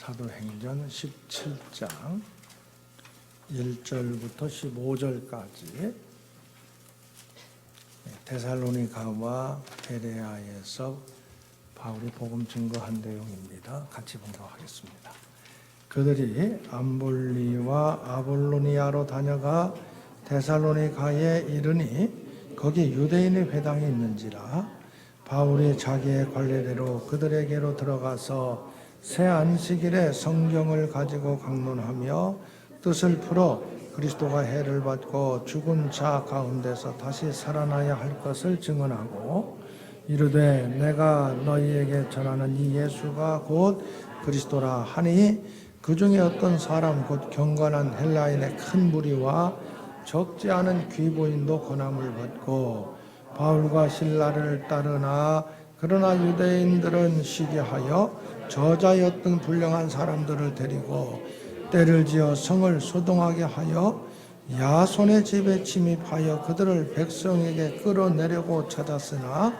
사도행전 17장 1절부터 15절까지 데살로니가와 베레아에서 바울이 복음 증거한 내용입니다. 같이 봉독하겠습니다. 그들이 암볼리와 아볼로니아로 다녀가 데살로니가에 이르니 거기 유대인의 회당이 있는지라 바울이 자기의 관례대로 그들에게로 들어가서 새 안식일에 성경을 가지고 강론하며 뜻을 풀어 그리스도가 해를 받고 죽은 자 가운데서 다시 살아나야 할 것을 증언하고 이르되 내가 너희에게 전하는 이 예수가 곧 그리스도라 하니 그 중에 어떤 사람 곧 경건한 헬라인의 큰 무리와 적지 않은 귀부인도 권함을 받고 바울과 실라를 따르나 그러나 유대인들은 시기하여 저자였던 불량한 사람들을 데리고 때를 지어 성을 소동하게 하여 야손의 집에 침입하여 그들을 백성에게 끌어내려고 찾았으나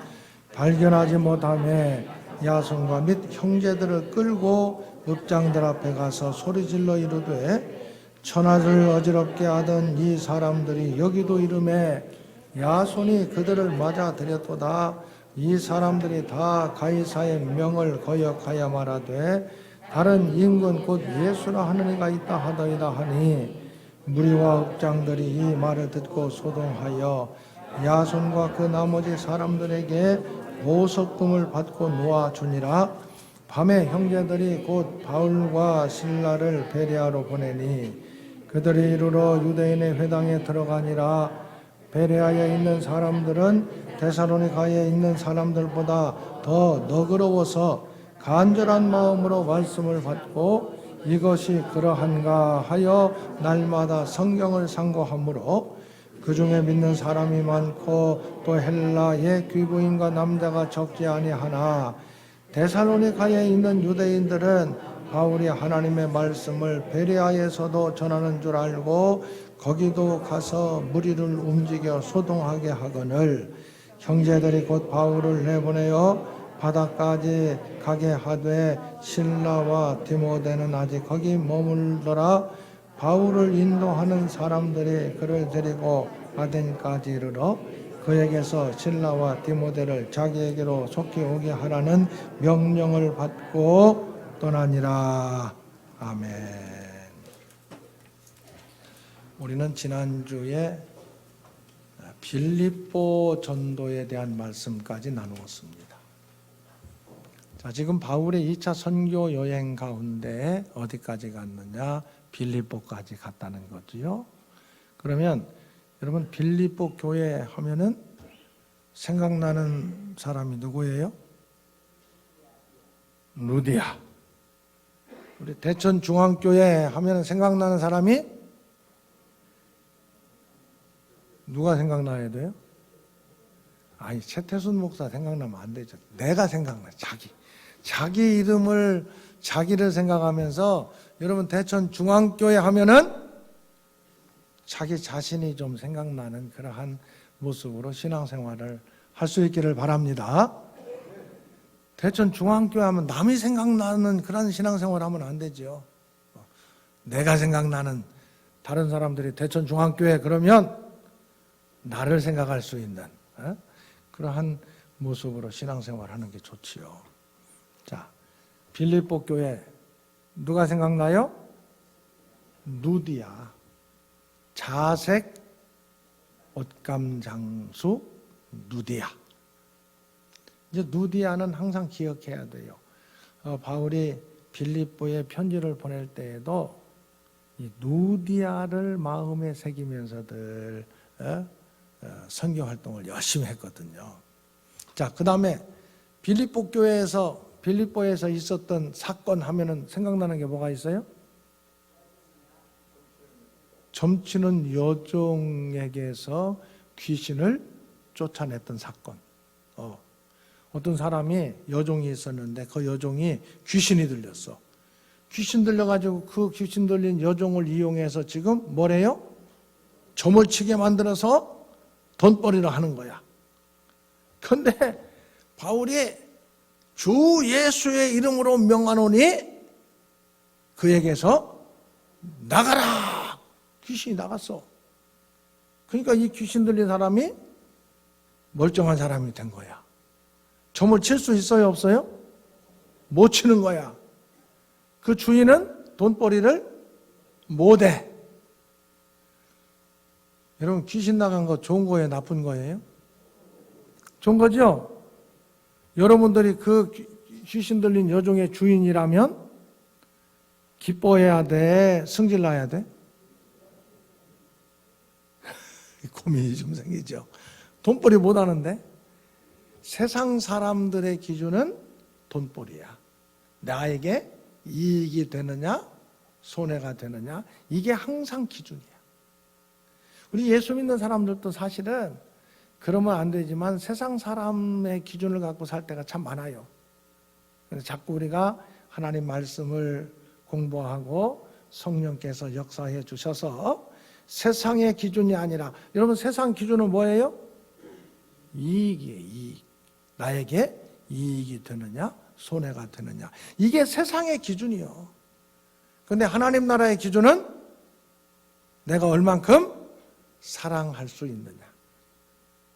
발견하지 못하매 야손과 및 형제들을 끌고 읍장들 앞에 가서 소리질러 이르되 천하를 어지럽게 하던 이 사람들이 여기도 이르매 야손이 그들을 맞아 들였도다. 이 사람들이 다 가이사의 명을 거역하여 말하되 다른 임금 곧 예수라 하는 이가 있다 하더이다 하니 무리와 읍장들이 이 말을 듣고 소동하여 야손과 그 나머지 사람들에게 보석금을 받고 놓아주니라. 밤에 형제들이 곧 바울과 실라를 베레아로 보내니 그들이 이르러 유대인의 회당에 들어가니라. 베레아에 있는 사람들은 데살로니가에 있는 사람들보다 더 너그러워서 간절한 마음으로 말씀을 받고 이것이 그러한가 하여 날마다 성경을 상고하므로 그 중에 믿는 사람이 많고 또 헬라의 귀부인과 남자가 적지 아니하나 데살로니가에 있는 유대인들은 바울이 하나님의 말씀을 베레아에서도 전하는 줄 알고 거기도 가서 무리를 움직여 소동하게 하거늘 형제들이 곧 바울을 내보내어 바다까지 가게 하되 실라와 디모데는 아직 거기 머물더라. 바울을 인도하는 사람들이 그를 데리고 아덴까지 이르러 그에게서 실라와 디모데를 자기에게로 속히 오게 하라는 명령을 받고 떠나니라. 아멘. 우리는 지난주에 빌립보 전도에 대한 말씀까지 나누었습니다. 자, 지금 바울의 2차 선교 여행 가운데 어디까지 갔느냐? 빌립보까지 갔다는 거죠. 그러면 여러분 빌립보 교회 하면은 생각나는 사람이 누구예요? 루디아. 우리 대천 중앙교회 하면은 생각나는 사람이 누가 생각나야 돼요? 아니, 최태순 목사 생각나면 안 되죠. 내가 생각나, 자기 이름을, 자기를 생각하면서 여러분 대천 중앙교회 하면은 자기 자신이 좀 생각나는 그러한 모습으로 신앙생활을 할 수 있기를 바랍니다. 대천 중앙교회 하면 남이 생각나는 그런 신앙생활 하면 안 되죠. 내가 생각나는 다른 사람들이 대천 중앙교회 그러면 나를 생각할 수 있는 그러한 모습으로 신앙생활하는 게 좋지요. 자, 빌립보 교회 누가 생각나요? 누디아, 자색 옷감 장수 누디아. 이제 누디아는 항상 기억해야 돼요. 바울이 빌립보에 편지를 보낼 때에도 이 누디아를 마음에 새기면서들 선교 활동을 열심히 했거든요. 자, 그 다음에 빌립보에서 있었던 사건 하면은 생각나는 게 뭐가 있어요? 점치는 여종에게서 귀신을 쫓아냈던 사건. 어떤 사람이 여종이 있었는데 그 여종이 귀신이 들렸어. 귀신 들려가지고 그 귀신 들린 여종을 이용해서 지금 뭐래요? 점을 치게 만들어서 돈벌이를 하는 거야. 그런데 바울이 주 예수의 이름으로 명하노니 그에게서 나가라! 귀신이 나갔어. 그러니까 이 귀신 들린 사람이 멀쩡한 사람이 된 거야. 점을 칠 수 있어요, 없어요? 못 치는 거야. 그 주인은 돈벌이를 못해. 여러분, 귀신 나간 거 좋은 거예요, 나쁜 거예요? 좋은 거죠? 여러분들이 그 귀신 들린 여종의 주인이라면 기뻐해야 돼, 승질나야 돼? 고민이 좀 생기죠. 돈벌이 못하는데 세상 사람들의 기준은 돈벌이야. 나에게 이익이 되느냐 손해가 되느냐, 이게 항상 기준이야. 우리 예수 믿는 사람들도 사실은 그러면 안 되지만 세상 사람의 기준을 갖고 살 때가 참 많아요. 그래서 자꾸 우리가 하나님 말씀을 공부하고 성령께서 역사해 주셔서 세상의 기준이 아니라, 여러분 세상 기준은 뭐예요? 이익이에요. 이익. 나에게 이익이 되느냐 손해가 되느냐, 이게 세상의 기준이요. 그런데 하나님 나라의 기준은 내가 얼만큼 사랑할 수 있느냐,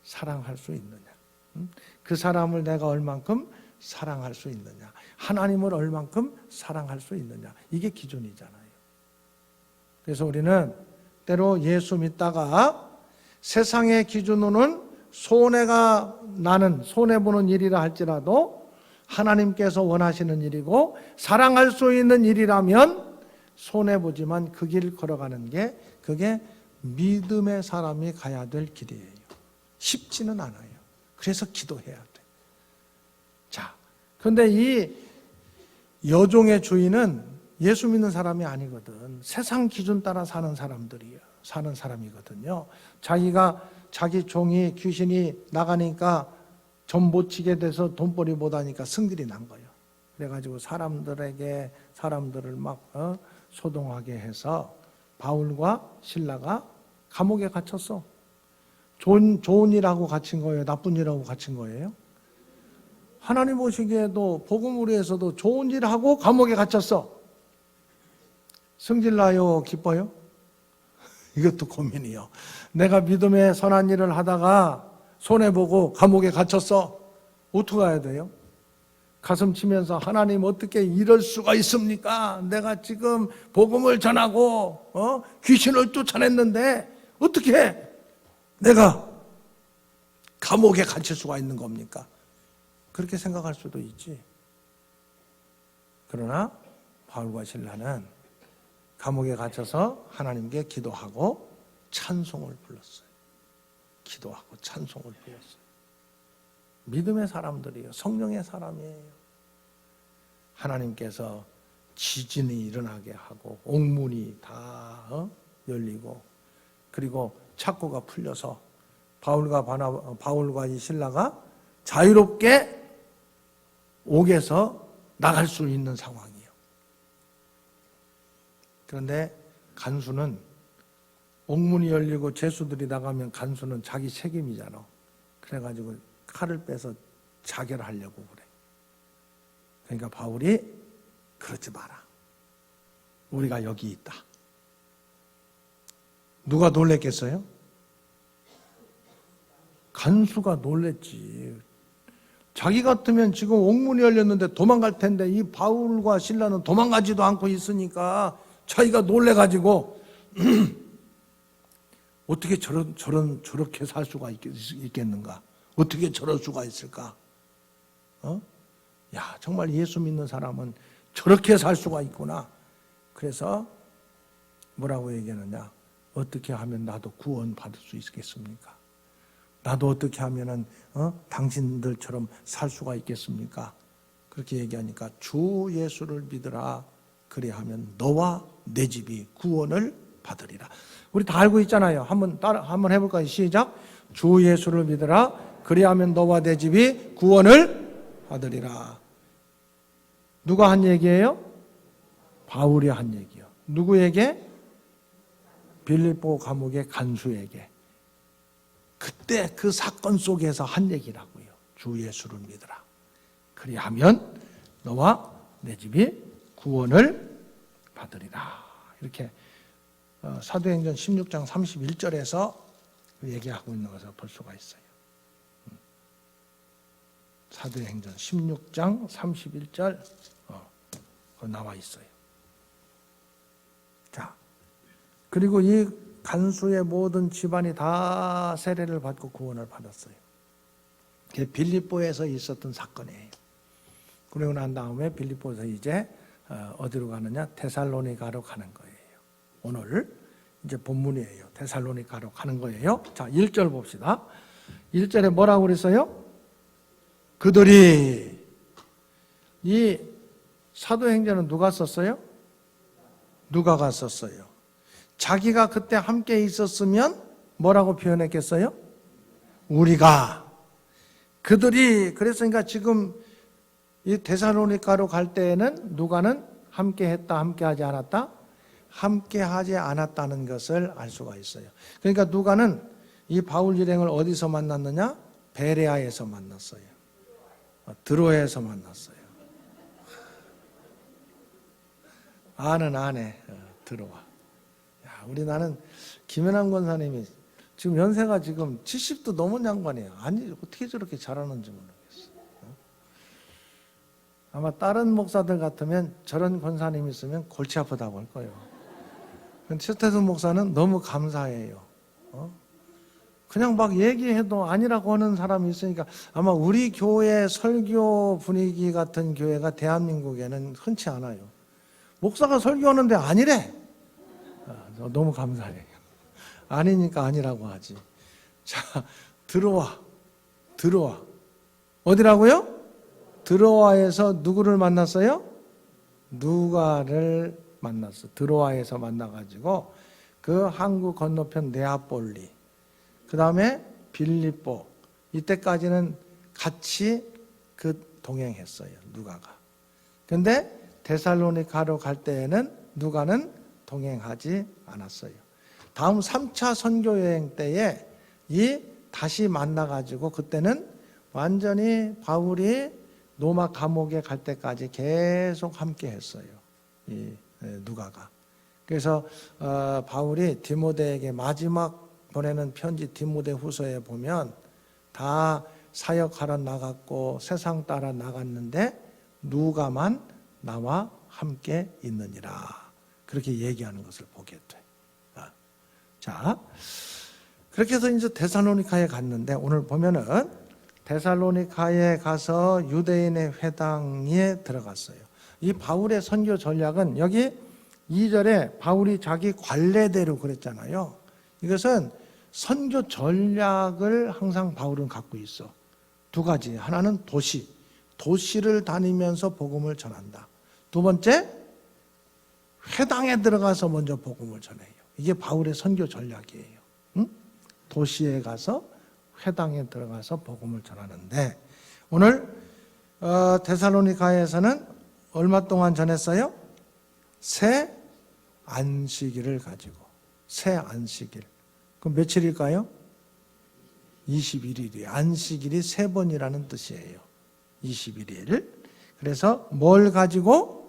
사랑할 수 있느냐, 그 사람을 내가 얼만큼 사랑할 수 있느냐, 하나님을 얼만큼 사랑할 수 있느냐, 이게 기준이잖아요. 그래서 우리는 때로 예수 믿다가 세상의 기준으로는 손해가 나는, 손해보는 일이라 할지라도 하나님께서 원하시는 일이고 사랑할 수 있는 일이라면 손해보지만 그 길 걸어가는 게, 그게 믿음의 사람이 가야 될 길이에요. 쉽지는 않아요. 그래서 기도해야 돼. 자, 그런데 이 여종의 주인은 예수 믿는 사람이 아니거든. 세상 기준 따라 사는 사람이거든요. 자기 종이 귀신이 나가니까 점 못 치게 돼서 돈벌이 못하니까 승질이 난 거예요. 그래가지고 사람들을 막 소동하게 해서 바울과 실라가 감옥에 갇혔어. 좋은 일하고 갇힌 거예요? 나쁜 일하고 갇힌 거예요? 하나님 보시기에도 복음을 위해서도 좋은 일하고 감옥에 갇혔어. 승질나요? 기뻐요? 이것도 고민이요. 내가 믿음의 선한 일을 하다가 손해보고 감옥에 갇혔어. 어떻게 해야 돼요? 가슴 치면서 하나님 어떻게 이럴 수가 있습니까? 내가 지금 복음을 전하고 귀신을 쫓아냈는데 어떻게 내가 감옥에 갇힐 수가 있는 겁니까? 그렇게 생각할 수도 있지. 그러나 바울과 실라는 감옥에 갇혀서 하나님께 기도하고 찬송을 불렀어요. 기도하고 찬송을 불렀어요. 믿음의 사람들이에요. 성령의 사람이에요. 하나님께서 지진이 일어나게 하고 옥문이 다 열리고, 그리고 착고가 풀려서 바울과 이 신라가 자유롭게 옥에서 나갈 수 있는 상황이에요. 그런데 간수는, 옥문이 열리고 죄수들이 나가면 간수는 자기 책임이잖아. 그래가지고 칼을 빼서 자결하려고 그래. 그러니까 바울이 그러지 마라. 우리가 여기 있다. 누가 놀랬겠어요? 간수가 놀랬지. 자기 같으면 지금 옥문이 열렸는데 도망갈 텐데 이 바울과 실라는 도망가지도 않고 있으니까 자기가 놀래가지고 어떻게 저렇게 살 수가 있겠는가? 어떻게 저럴 수가 있을까? 야, 정말 예수 믿는 사람은 저렇게 살 수가 있구나. 그래서 뭐라고 얘기하느냐? 어떻게 하면 나도 구원 받을 수 있겠습니까? 나도 어떻게 하면은 당신들처럼 살 수가 있겠습니까? 그렇게 얘기하니까 주 예수를 믿으라. 그리하면 너와 내 집이 구원을 받으리라. 우리 다 알고 있잖아요. 한번 해볼까요? 시작. 주 예수를 믿으라. 그리하면 너와 내 집이 구원을 받으리라. 누가 한 얘기예요? 바울이 한 얘기요. 누구에게? 빌립보 감옥의 간수에게. 그때 그 사건 속에서 한 얘기라고요. 주 예수를 믿으라. 그리하면 너와 내 집이 구원을 받으리라. 이렇게 사도행전 16장 31절에서 얘기하고 있는 것을 볼 수가 있어요. 사도행전 16장 31절 나와 있어요. 자, 그리고 이 간수의 모든 집안이 다 세례를 받고 구원을 받았어요. 그게 빌립보에서 있었던 사건이에요. 그러고 난 다음에 빌립보에서 이제 어디로 가느냐? 데살로니가로 가는 거예요. 오늘 이제 본문이에요. 데살로니가로 가는 거예요. 자, 1절 봅시다. 1절에 뭐라고 그랬어요? 그들이, 이 사도행전은 누가 썼어요? 누가가 썼어요. 자기가 그때 함께 있었으면 뭐라고 표현했겠어요? 우리가. 그들이, 그랬으니까 지금 이 데살로니가로 갈 때에는 누가는 함께 했다, 함께 하지 않았다? 함께 하지 않았다는 것을 알 수가 있어요. 그러니까 누가는 이 바울 일행을 어디서 만났느냐? 베레아에서 만났어요. 드로에서 만났어요. 아는 아내, 드로아. 야, 우리 나는 김연남 권사님이 지금 연세가 지금 70도 넘은 양반이에요. 아니, 어떻게 저렇게 잘하는지 모르겠어요. 아마 다른 목사들 같으면 저런 권사님 있으면 골치 아프다고 할 거예요. 최태순 목사는 너무 감사해요. 그냥 막 얘기해도 아니라고 하는 사람이 있으니까 아마 우리 교회 설교 분위기 같은 교회가 대한민국에는 흔치 않아요. 목사가 설교하는데 아니래. 너무 감사해요. 아니니까 아니라고 하지. 자, 드로아. 어디라고요? 드로아에서 누구를 만났어요? 누가를 만났어. 드로아에서 만나가지고 그 항구 건너편 네아폴리, 그 다음에 빌립보, 이때까지는 같이 그 동행했어요. 누가가. 근데 데살로니가로 갈 때에는 누가는 동행하지 않았어요. 다음 3차 선교 여행 때에 다시 만나가지고 그때는 완전히 바울이 로마 감옥에 갈 때까지 계속 함께 했어요. 이 누가가. 그래서 바울이 디모데에게 마지막 보내는 편지 디모데 후서에 보면 다 사역하러 나갔고 세상 따라 나갔는데 누가만 나와 함께 있느니라. 그렇게 얘기하는 것을 보게 돼. 자, 그렇게 해서 이제 데살로니가에 갔는데 오늘 보면은 데살로니가에 가서 유대인의 회당에 들어갔어요. 이 바울의 선교 전략은 여기 2절에 바울이 자기 관례대로 그랬잖아요. 이것은 선교 전략을 항상 바울은 갖고 있어. 두 가지. 하나는 도시를 다니면서 복음을 전한다. 두 번째, 회당에 들어가서 먼저 복음을 전해요. 이게 바울의 선교 전략이에요. 응? 도시에 가서 회당에 들어가서 복음을 전하는데 오늘 데살로니가에서는 얼마 동안 전했어요? 새 안식일을 가지고. 새 안식일. 그럼 며칠일까요? 21일이에요. 안식일이 3번이라는 뜻이에요. 21일. 그래서 뭘 가지고?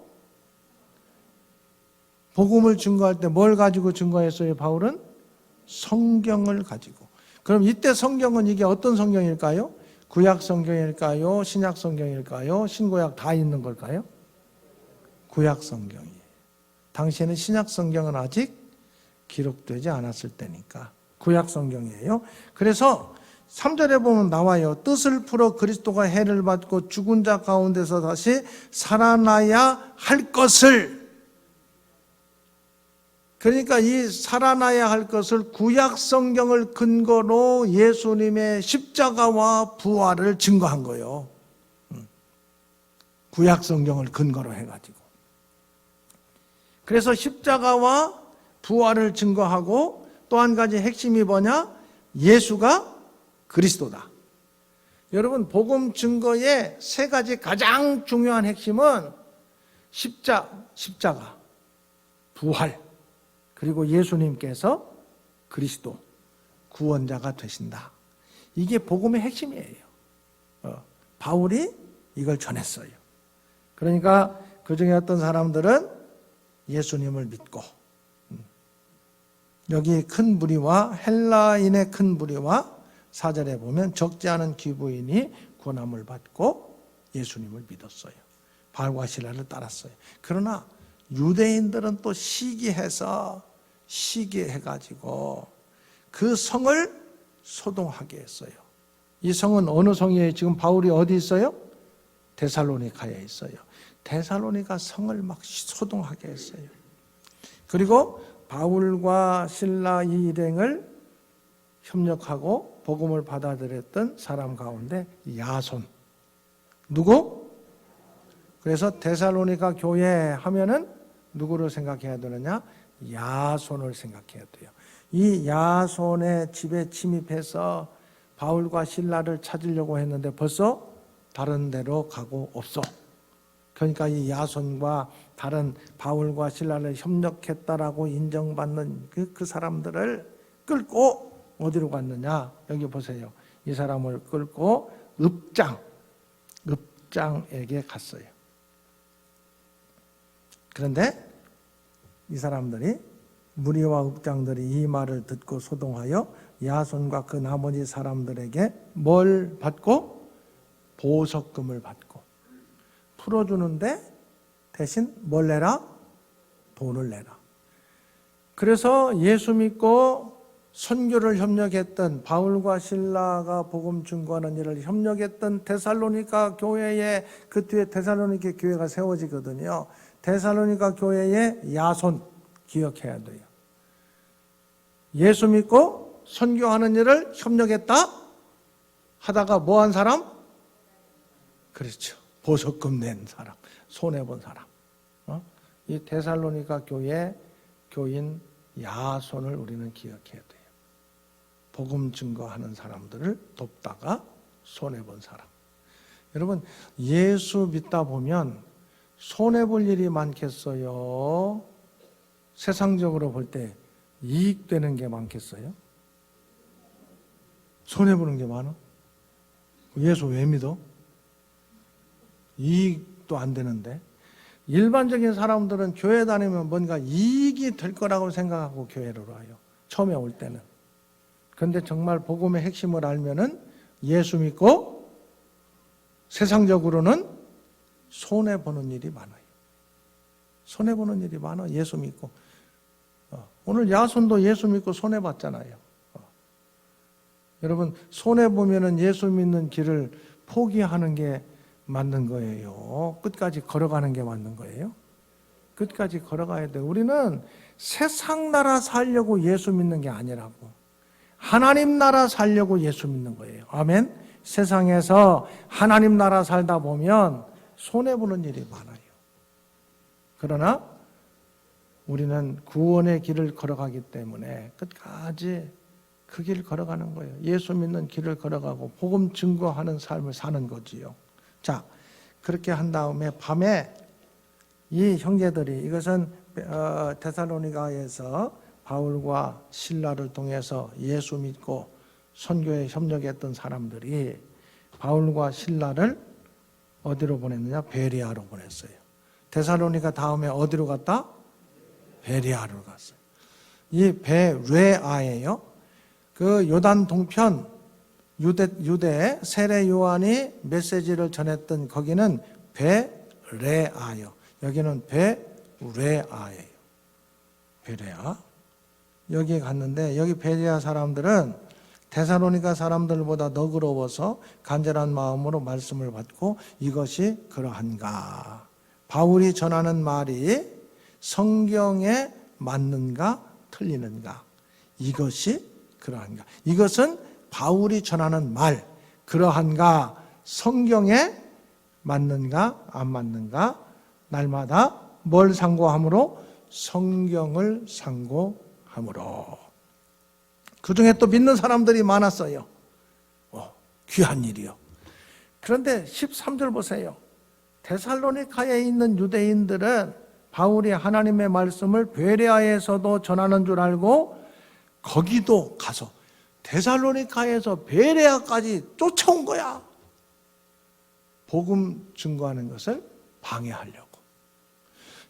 복음을 증거할 때 뭘 가지고 증거했어요? 바울은 성경을 가지고. 그럼 이때 성경은 이게 어떤 성경일까요? 구약 성경일까요? 신약 성경일까요? 신구약 다 있는 걸까요? 구약 성경이에요. 당시에는 신약 성경은 아직 기록되지 않았을 때니까 구약 성경이에요. 그래서 3절에 보면 나와요. 뜻을 풀어 그리스도가 해를 받고 죽은 자 가운데서 다시 살아나야 할 것을. 그러니까 이 살아나야 할 것을 구약 성경을 근거로 예수님의 십자가와 부활을 증거한 거예요. 구약 성경을 근거로 해가지고. 그래서 십자가와 부활을 증거하고 또 한 가지 핵심이 뭐냐? 예수가 그리스도다. 여러분, 복음 증거의 3가지 가장 중요한 핵심은 십자가, 부활, 그리고 예수님께서 그리스도, 구원자가 되신다. 이게 복음의 핵심이에요. 바울이 이걸 전했어요. 그러니까 그 중에 어떤 사람들은 예수님을 믿고, 여기 큰 무리와 헬라인의 큰 무리와 4절에 보면 적지 않은 귀부인이 구원함을 받고 예수님을 믿었어요. 바울과 실라를 따랐어요. 그러나 유대인들은 또 시기해가지고 그 성을 소동하게 했어요. 이 성은 어느 성이에요? 지금 바울이 어디 있어요? 데살로니카에 있어요. 데살로니가 성을 막 소동하게 했어요. 그리고 바울과 실라 이 일행을 협력하고 복음을 받아들였던 사람 가운데 야손. 누구? 그래서 데살로니가 교회 하면은 누구를 생각해야 되느냐? 야손을 생각해야 돼요. 이 야손의 집에 침입해서 바울과 실라를 찾으려고 했는데 벌써 다른 데로 가고 없어. 그러니까 이 야손과 다른 바울과 실라를 협력했다라고 인정받는 그 사람들을 끌고 어디로 갔느냐? 여기 보세요. 이 사람을 끌고 읍장에게 갔어요. 그런데 이 사람들이 무리와 읍장들이 이 말을 듣고 소동하여 야손과 그 나머지 사람들에게 뭘 받고? 보석금을 받고 풀어주는데 대신 뭘 내라? 돈을 내라. 그래서 예수 믿고 선교를 협력했던 바울과 실라가 복음 증거하는 일을 협력했던 데살로니가 교회에 그 뒤에 데살로니가 교회가 세워지거든요. 데살로니가 교회의 야손 기억해야 돼요. 예수 믿고 선교하는 일을 협력했다 하다가 뭐 한 사람? 그렇죠. 보석금 낸 사람, 손해본 사람. 이 데살로니가 교회 교인 야손을 우리는 기억해야 돼요. 복음 증거하는 사람들을 돕다가 손해본 사람. 여러분, 예수 믿다 보면 손해볼 일이 많겠어요? 세상적으로 볼 때 이익되는 게 많겠어요? 손해보는 게 많아? 예수 왜 믿어? 이익도 안 되는데. 일반적인 사람들은 교회 다니면 뭔가 이익이 될 거라고 생각하고 교회로 와요. 처음에 올 때는. 그런데 정말 복음의 핵심을 알면은 예수 믿고 세상적으로는 손해보는 일이 많아요. 손해보는 일이 많아. 예수 믿고. 오늘 야손도 예수 믿고 손해봤잖아요. 여러분, 손해보면은 예수 믿는 길을 포기하는 게 맞는 거예요? 끝까지 걸어가는 게 맞는 거예요? 끝까지 걸어가야 돼요. 우리는 세상 나라 살려고 예수 믿는 게 아니라고. 하나님 나라 살려고 예수 믿는 거예요. 아멘? 세상에서 하나님 나라 살다 보면 손해보는 일이 많아요. 그러나 우리는 구원의 길을 걸어가기 때문에 끝까지 그 길 걸어가는 거예요. 예수 믿는 길을 걸어가고 복음 증거하는 삶을 사는 거지요. 자, 그렇게 한 다음에 밤에 이 형제들이, 이것은 데살로니가에서 바울과 실라를 통해서 예수 믿고 선교에 협력했던 사람들이 바울과 실라를 어디로 보냈느냐? 베레아로 보냈어요. 데살로니가 다음에 어디로 갔다? 베레아로 갔어요. 이 베레아예요. 그 요단 동편 유대 세례 요한이 메시지를 전했던 거기는 베레아요. 여기는 베레아예요. 베레아. 여기 갔는데 여기 베레아 사람들은 데살로니가 사람들보다 너그러워서 간절한 마음으로 말씀을 받고 이것이 그러한가? 바울이 전하는 말이 성경에 맞는가 틀리는가? 이것이 그러한가? 이것은 바울이 전하는 말, 그러한가? 성경에 맞는가 안 맞는가? 날마다 뭘 상고함으로? 성경을 상고함으로. 그 중에 또 믿는 사람들이 많았어요. 귀한 일이요. 그런데 13절 보세요. 데살로니카에 있는 유대인들은 바울이 하나님의 말씀을 베레아에서도 전하는 줄 알고 거기도 가서 데살로니카에서 베레아까지 쫓아온 거야. 복음 증거하는 것을 방해하려고.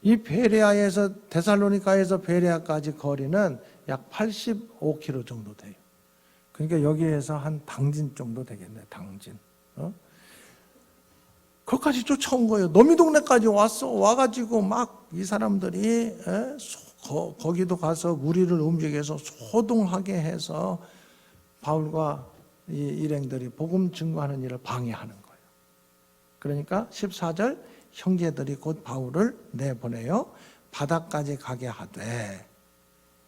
이 베레아에서 데살로니가에서 베레아까지 거리는 약 85km 정도 돼요. 그러니까 여기에서 한 당진 정도 되겠네. 당진. 거기까지 쫓아온 거예요. 너미 동네까지 와가지고 막 이 사람들이 거기도 가서 무리를 움직여서 소동하게 해서 바울과 이 일행들이 복음 증거하는 일을 방해하는 거예요. 그러니까 14절 형제들이 곧 바울을 내보내요. 바다까지 가게 하되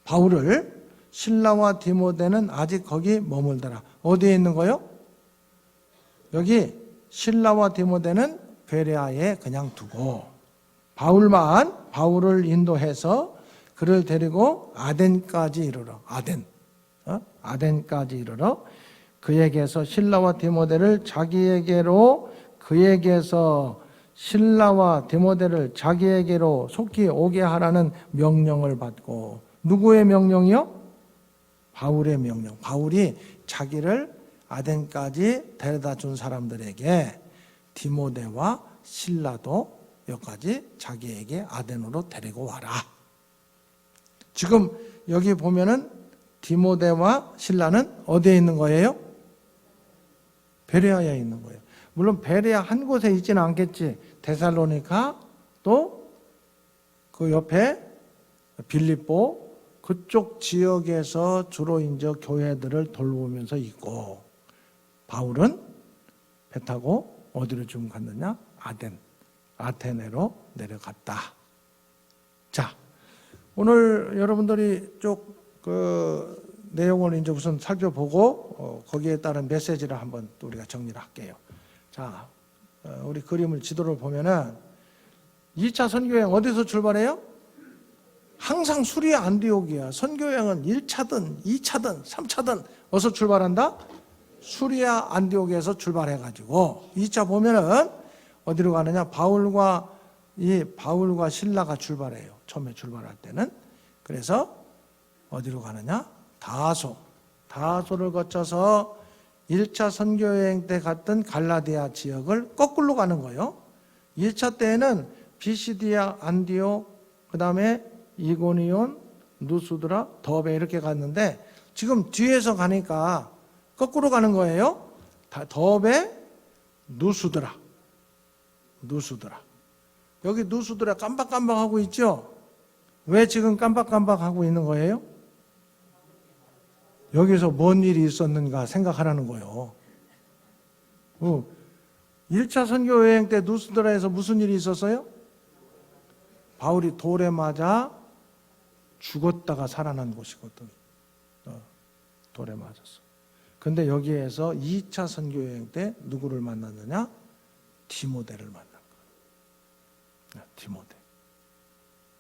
바울을 실라와 디모데는 아직 거기 머물더라. 어디에 있는 거요? 여기 실라와 디모데는 베레아에 그냥 두고 바울을 인도해서 그를 데리고 아덴까지 이르러 아덴까지 이르러 그에게서 실라와 디모데를 자기에게로 속히 오게 하라는 명령을 받고 누구의 명령이요? 바울의 명령. 바울이 자기를 아덴까지 데려다 준 사람들에게 디모데와 실라도 여기까지 자기에게 아덴으로 데리고 와라. 지금 여기 보면은 디모데와 신라는 어디에 있는 거예요? 베레아에 있는 거예요. 물론 베레아 한 곳에 있지는 않겠지. 데살로니가 또 그 옆에 빌립보 그쪽 지역에서 주로 이제 교회들을 돌보면서 있고 바울은 배 타고 어디로 지금 갔느냐? 아테네로 내려갔다. 자, 오늘 여러분들이 쭉 그 내용을 이제 우선 살펴보고 거기에 따른 메시지를 한번 또 우리가 정리를 할게요. 자, 우리 그림을 지도를 보면은 2차 선교여행 어디서 출발해요? 항상 수리아 안디옥이야. 선교여행은 1차든 2차든 3차든 어디서 출발한다? 수리아 안디옥에서 출발해가지고 2차 보면은 어디로 가느냐? 바울과 신라가 출발해요. 처음에 출발할 때는. 그래서 어디로 가느냐? 다소를 거쳐서 1차 선교여행 때 갔던 갈라디아 지역을 거꾸로 가는 거예요. 1차 때에는 비시디아, 안디옥, 그 다음에 이고니온, 누스드라, 더베 이렇게 갔는데 지금 뒤에서 가니까 거꾸로 가는 거예요. 더베, 누스드라. 여기 누스드라 깜박깜박하고 있죠? 왜 지금 깜박깜박하고 있는 거예요? 여기서 뭔 일이 있었는가 생각하라는 거예요. 1차 선교여행 때 누스드라에서 무슨 일이 있었어요? 바울이 돌에 맞아 죽었다가 살아난 곳이거든. 돌에 맞았어. 근데 여기에서 2차 선교여행 때 누구를 만났느냐? 디모데를 만난 거예요. 디모데.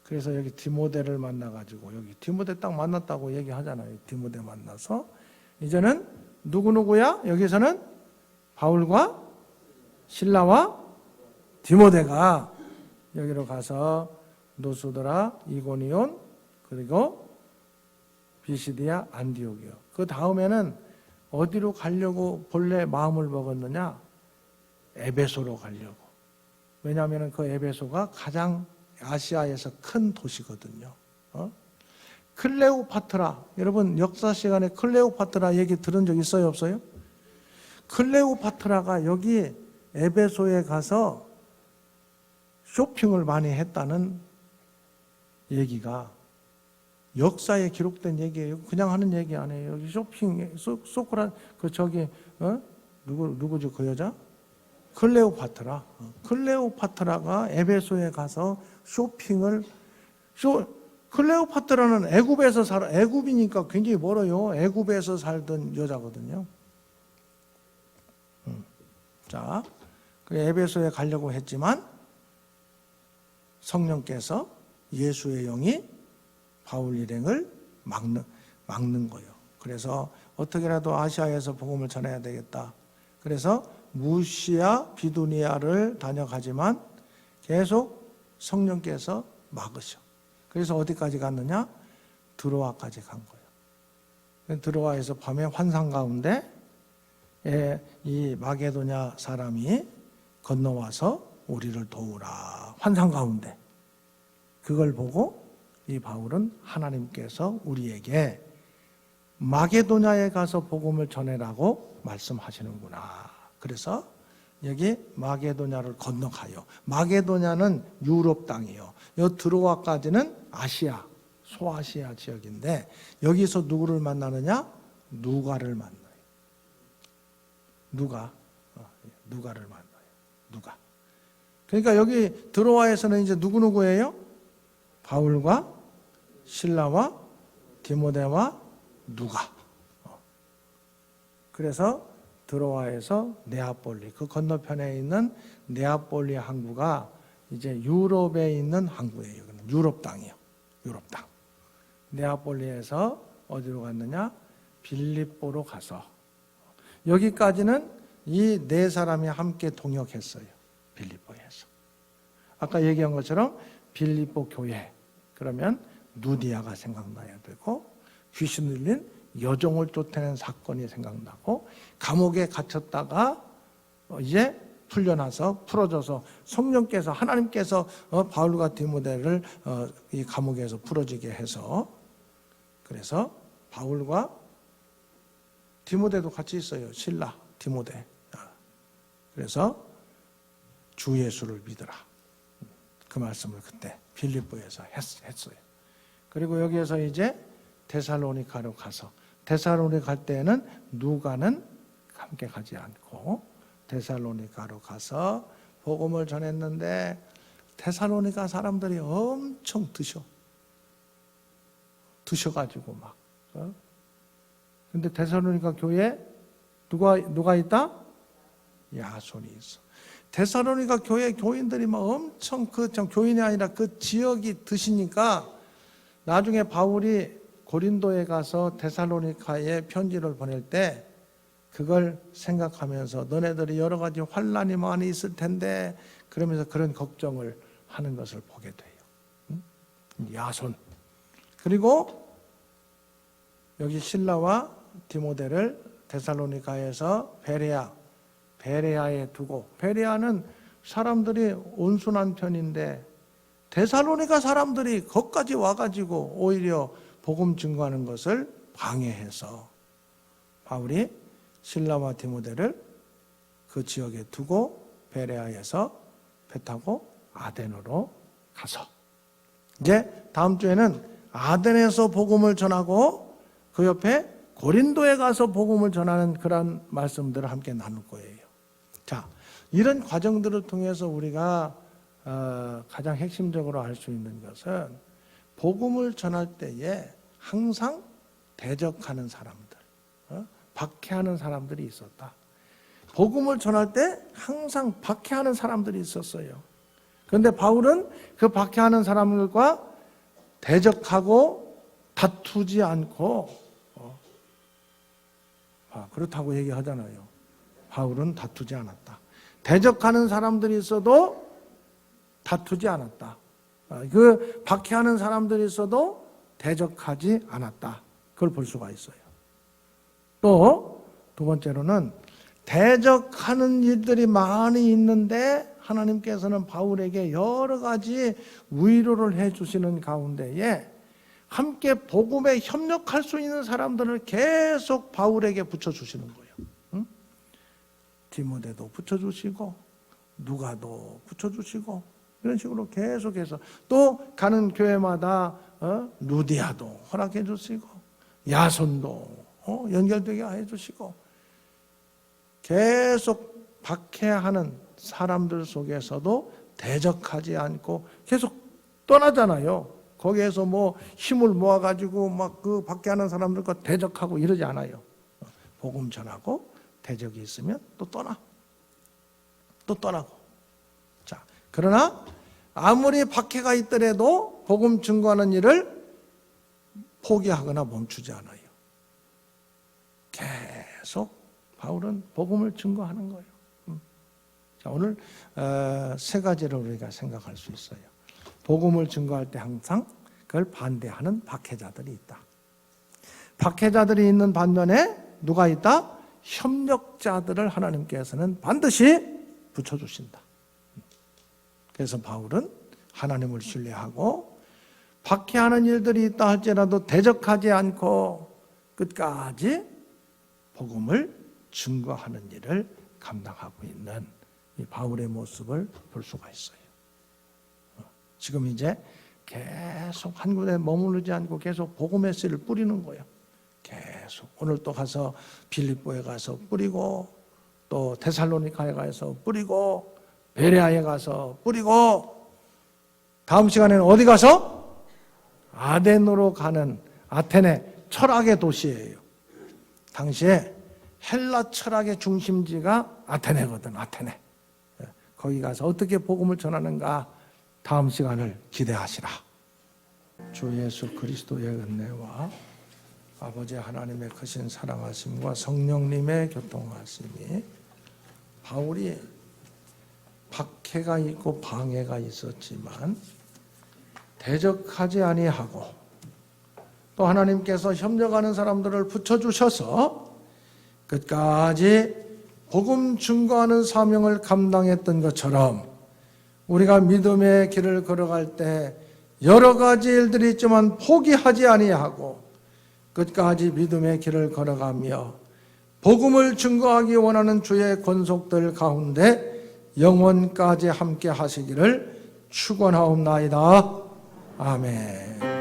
그래서 여기 디모데를 만나가지고 여기 디모데 딱 만났다고 얘기하잖아요. 디모데 만나서 이제는 누구야? 여기서는 바울과 실라와 디모데가 여기로 가서 노스드라, 이고니온 그리고 비시디아, 안디옥이요. 그 다음에는 어디로 가려고 본래 마음을 먹었느냐? 에베소로 가려고. 왜냐하면 그 에베소가 가장 아시아에서 큰 도시거든요. 클레오파트라, 여러분 역사 시간에 클레오파트라 얘기 들은 적 있어요, 없어요? 클레오파트라가 여기 에베소에 가서 쇼핑을 많이 했다는 얘기가 역사에 기록된 얘기예요. 그냥 하는 얘기 아니에요. 여기 쇼핑, 누구죠, 그 여자? 클레오파트라가 에베소에 가서 클레오파트라는 애굽이니까 굉장히 멀어요. 애굽에서 살던 여자거든요. 자, 그 에베소에 가려고 했지만 성령께서 예수의 영이 바울 일행을 막는 거예요. 그래서 어떻게라도 아시아에서 복음을 전해야 되겠다. 그래서 무시아, 비두니아를 다녀가지만 계속 성령께서 막으셔. 그래서 어디까지 갔느냐? 드로아까지 간 거예요. 드로아에서 밤에 환상 가운데 이 마게도냐 사람이 건너와서 우리를 도우라. 환상 가운데. 그걸 보고 이 바울은 하나님께서 우리에게 마게도냐에 가서 복음을 전해라고 말씀하시는구나. 그래서 여기 마게도냐를 건너가요. 마게도냐는 유럽 땅이요. 여기 드로아까지는 아시아, 소아시아 지역인데 여기서 누구를 만나느냐? 누가를 만나요. 누가를 만나요. 누가. 그러니까 여기 드로아에서는 이제 누구예요? 바울과 실라와 디모데와 누가. 그래서 드로아에서 네아폴리, 그 건너편에 있는 네아폴리 항구가 이제 유럽에 있는 항구예요. 유럽 땅이요. 유럽 땅. 네아폴리에서 어디로 갔느냐? 빌립보로 가서 여기까지는 이 네 사람이 함께 동역했어요. 빌립보에서. 아까 얘기한 것처럼 빌립보 교회, 그러면 누디아가 생각나야 되고, 귀신 들린 여종을 쫓아낸 사건이 생각나고, 감옥에 갇혔다가 이제 풀려나서 풀어져서 성령께서, 하나님께서 바울과 디모데를 이 감옥에서 풀어지게 해서, 그래서 바울과 디모데도 같이 있어요. 실라, 디모데. 그래서 주 예수를 믿으라. 그 말씀을 그때 빌립보에서 했어요. 그리고 여기에서 이제 데살로니가로 가서, 데살로니가 갈 때에는 누가는 함께 가지 않고 데살로니가로 가서 복음을 전했는데, 데살로니가 사람들이 엄청 드셔가지고 막. 근데 데살로니가 교회에 누가 있다? 야손이 있어. 데살로니가 교회 교인들이 막 엄청 교인이 아니라 그 지역이 드시니까 나중에 바울이 고린도에 가서 데살로니가에 편지를 보낼 때 그걸 생각하면서 너네들이 여러 가지 환난이 많이 있을 텐데, 그러면서 그런 걱정을 하는 것을 보게 돼요. 야손. 그리고 여기 실라와 디모데를 데살로니가에서 베레아에 두고, 베레아는 사람들이 온순한 편인데 데살로니가 사람들이 거기까지 와가지고 오히려 복음 증거하는 것을 방해해서 바울이 실라와 디모데를 그 지역에 두고 베레아에서 배 타고 아덴으로 가서, 이제 다음 주에는 아덴에서 복음을 전하고 그 옆에 고린도에 가서 복음을 전하는 그런 말씀들을 함께 나눌 거예요. 자, 이런 과정들을 통해서 우리가 가장 핵심적으로 알 수 있는 것은, 복음을 전할 때에 항상 대적하는 사람들, 박해하는 사람들이 있었다. 복음을 전할 때 항상 박해하는 사람들이 있었어요. 그런데 바울은 그 박해하는 사람들과 대적하고 다투지 않고, 그렇다고 얘기하잖아요. 바울은 다투지 않았다. 대적하는 사람들이 있어도 다투지 않았다. 그 박해하는 사람들이 있어도 대적하지 않았다. 그걸 볼 수가 있어요. 또 두 번째로는 대적하는 일들이 많이 있는데 하나님께서는 바울에게 여러 가지 위로를 해주시는 가운데에 함께 복음에 협력할 수 있는 사람들을 계속 바울에게 붙여주시는 거예요. 응? 디모데도 붙여주시고 누가도 붙여주시고, 이런 식으로 계속해서 또 가는 교회마다 누디아도 허락해 주시고 야손도 연결되게 해주시고, 계속 박해하는 사람들 속에서도 대적하지 않고 계속 떠나잖아요. 거기에서 뭐 힘을 모아가지고 막 그 박해하는 사람들과 대적하고 이러지 않아요. 복음 전하고 대적이 있으면 또 떠나고. 자, 그러나 아무리 박해가 있더라도 복음 증거하는 일을 포기하거나 멈추지 않아요. 계속 바울은 복음을 증거하는 거예요. 자, 오늘 세 가지를 우리가 생각할 수 있어요. 복음을 증거할 때 항상 그걸 반대하는 박해자들이 있다. 박해자들이 있는 반면에 누가 있다? 협력자들을 하나님께서는 반드시 붙여주신다. 그래서 바울은 하나님을 신뢰하고 박해하는 일들이 있다 할지라도 대적하지 않고 끝까지 복음을 증거하는 일을 감당하고 있는 이 바울의 모습을 볼 수가 있어요. 지금 이제 계속 한 군데 머무르지 않고 계속 복음의 씨를 뿌리는 거예요. 계속 오늘 또 가서 빌립보에 가서 뿌리고, 또 데살로니가에 가서 뿌리고, 베레아에 가서 뿌리고, 다음 시간에는 어디 가서? 아덴으로 가는 아테네 철학의 도시예요. 당시에 헬라 철학의 중심지가 아테네거든. 아테네. 거기 가서 어떻게 복음을 전하는가 다음 시간을 기대하시라. 주 예수 그리스도의 은혜와 아버지 하나님의 크신 사랑하심과 성령님의 교통하심이, 바울이 박해가 있고 방해가 있었지만 대적하지 아니하고, 또 하나님께서 협력하는 사람들을 붙여주셔서 끝까지 복음 증거하는 사명을 감당했던 것처럼, 우리가 믿음의 길을 걸어갈 때 여러 가지 일들이 있지만 포기하지 아니하고 끝까지 믿음의 길을 걸어가며 복음을 증거하기 원하는 주의 권속들 가운데 영원까지 함께 하시기를 축원하옵나이다. 아멘.